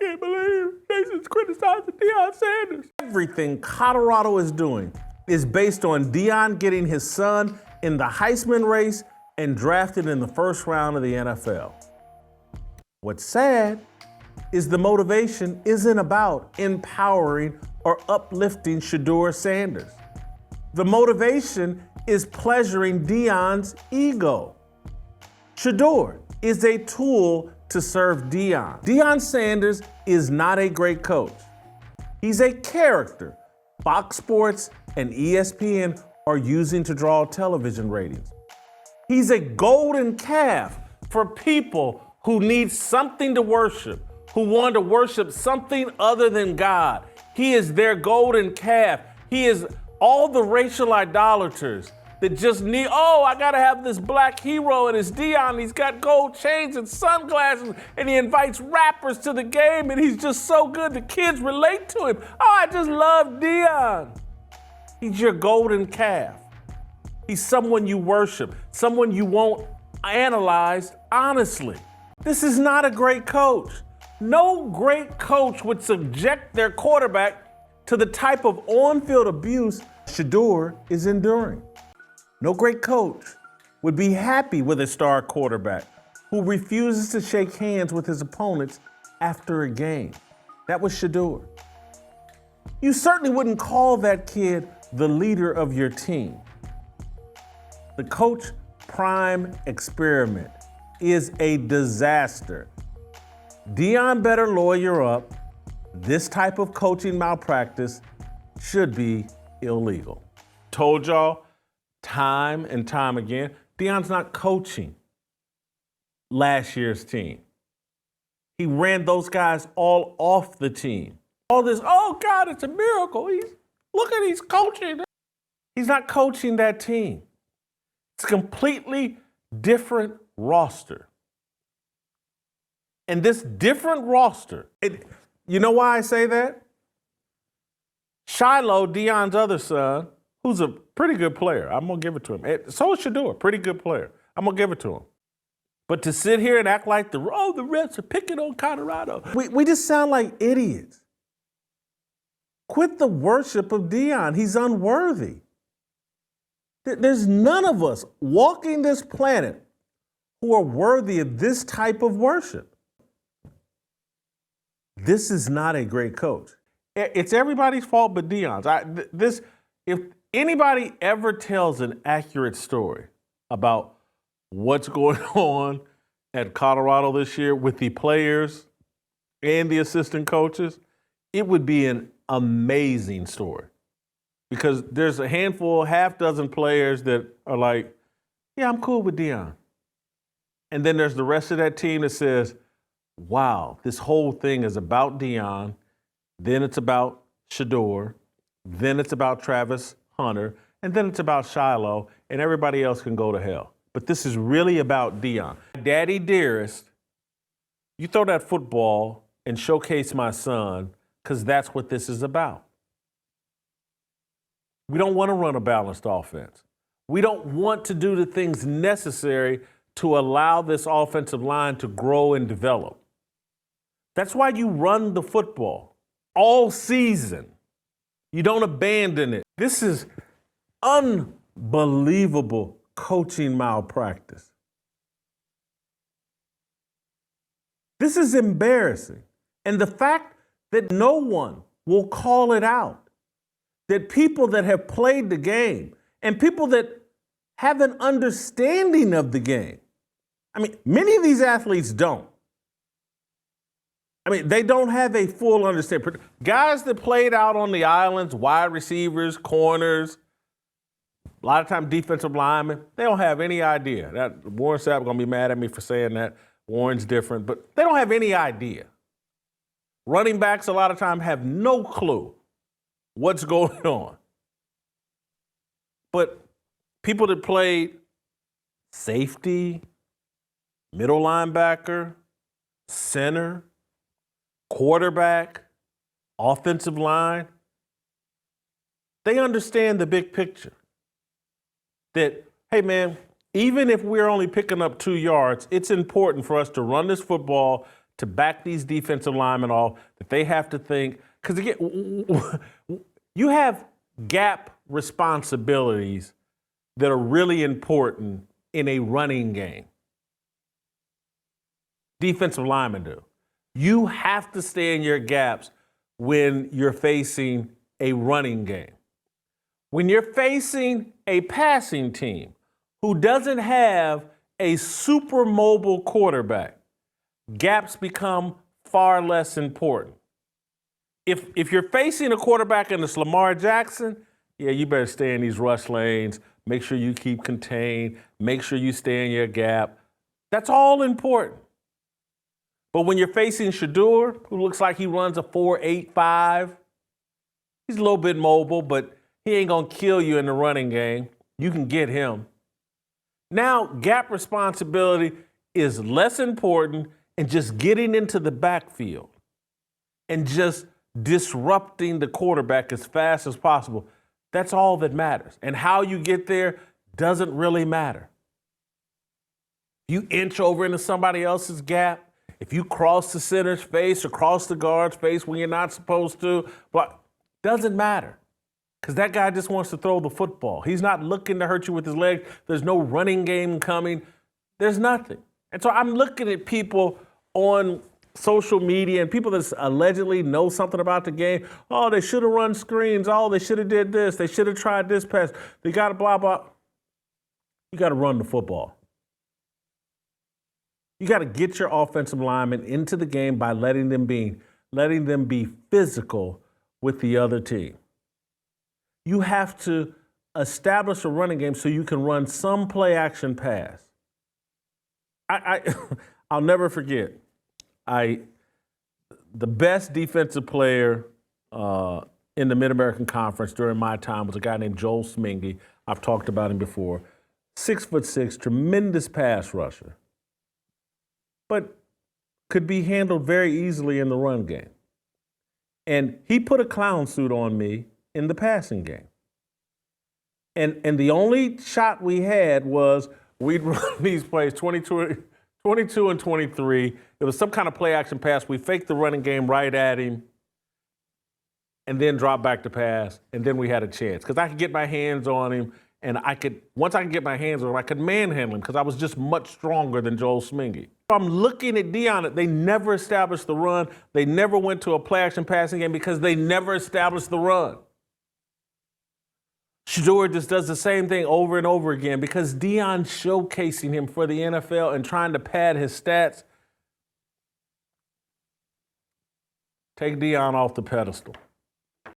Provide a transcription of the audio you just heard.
can't believe Jason's criticizing Deion Sanders. Everything Colorado is doing is based on Deion getting his son in the Heisman race and drafted in the first round of the NFL. What's sad is the motivation isn't about empowering or uplifting Shedeur Sanders. The motivation is pleasuring Deion's ego. Shedeur is a tool to serve Deion. Deion Sanders is not a great coach. He's a character Fox Sports and ESPN are using to draw television ratings. He's a golden calf for people who need something to worship, who want to worship something other than God. He is their golden calf. He is all the racial idolaters that just need, I gotta have this black hero and it's Deion. He's got gold chains and sunglasses and he invites rappers to the game and he's just so good. The kids relate to him. I just love Deion. He's your golden calf. He's someone you worship, someone you won't analyze honestly. This is not a great coach. No great coach would subject their quarterback to the type of on-field abuse Shedeur is enduring. No great coach would be happy with a star quarterback who refuses to shake hands with his opponents after a game. That was Shedeur. You certainly wouldn't call that kid the leader of your team. The Coach Prime experiment is a disaster. Deion better lawyer up. This type of coaching malpractice should be illegal. Told y'all time and time again, Deion's not coaching last year's team. He ran those guys all off the team. All this, oh God, it's a miracle. He's coaching. He's not coaching that team. It's a completely different roster. And this different roster, you know why I say that? Shiloh, Deion's other son, who's a pretty good player. I'm going to give it to him. So is Shedeur, pretty good player. I'm going to give it to him. But to sit here and act like the refs are picking on Colorado, we just sound like idiots. Quit the worship of Deion. He's unworthy. There's none of us walking this planet who are worthy of this type of worship. This is not a great coach. It's everybody's fault but Deion's. If anybody ever tells an accurate story about what's going on at Colorado this year with the players and the assistant coaches, it would be an amazing story. Because there's a handful, half dozen players that are like, yeah, I'm cool with Deion. And then there's the rest of that team that says, wow, this whole thing is about Deion. Then it's about Shedeur. Then it's about Travis Hunter. And then it's about Shiloh. And everybody else can go to hell. But this is really about Deion. Daddy dearest, you throw that football and showcase my son, because that's what this is about. We don't want to run a balanced offense. We don't want to do the things necessary to allow this offensive line to grow and develop. That's why you run the football all season. You don't abandon it. This is unbelievable coaching malpractice. This is embarrassing. And the fact that no one will call it out, that people that have played the game and people that have an understanding of the game, I mean, many of these athletes don't. I mean, they don't have a full understanding. Guys that played out on the islands, wide receivers, corners, a lot of times defensive linemen, they don't have any idea. Warren Sapp is going to be mad at me for saying that. Warren's different, but they don't have any idea. Running backs a lot of times have no clue what's going on. But people that played safety, middle linebacker, center, quarterback, offensive line, they understand the big picture. That, hey man, even if we're only picking up 2 yards, it's important for us to run this football to back these defensive linemen off, that they have to think, because again, you have gap responsibilities that are really important in a running game. Defensive linemen do. You have to stay in your gaps when you're facing a running game. When you're facing a passing team who doesn't have a super mobile quarterback, gaps become far less important. If you're facing a quarterback and it's Lamar Jackson, yeah, you better stay in these rush lanes, make sure you keep contained, make sure you stay in your gap. That's all important. But when you're facing Shedeur, who looks like he runs a 4.85, he's a little bit mobile, but he ain't going to kill you in the running game. You can get him. Now, gap responsibility is less important and just getting into the backfield and just disrupting the quarterback as fast as possible. That's all that matters. And how you get there doesn't really matter. You inch over into somebody else's gap, if you cross the center's face or cross the guard's face when you're not supposed to, but doesn't matter. Because that guy just wants to throw the football. He's not looking to hurt you with his legs. There's no running game coming. There's nothing. And so I'm looking at people on social media and people that allegedly know something about the game. Oh, they should have run screens. Oh, they should have did this. They should have tried this pass. They got to blah, blah. You got to run the football. You got to get your offensive linemen into the game by letting them be physical with the other team. You have to establish a running game so you can run some play action pass. I'll never forget. The best defensive player in the Mid-American Conference during my time was a guy named Joel Smingy. I've talked about him before. 6'6", tremendous pass rusher, but could be handled very easily in the run game. And he put a clown suit on me in the passing game. And the only shot we had was we'd run these plays 22 and 23. It was some kind of play action pass. We faked the running game right at him and then dropped back to pass, and then we had a chance. Because I could get my hands on him, and once I could get my hands on him, I could manhandle him because I was just much stronger than Joel Smingy. I'm looking at Deion. They never established the run. They never went to a play action passing game because they never established the run. Shedeur just does the same thing over and over again because Deion's showcasing him for the NFL and trying to pad his stats. Take Deion off the pedestal.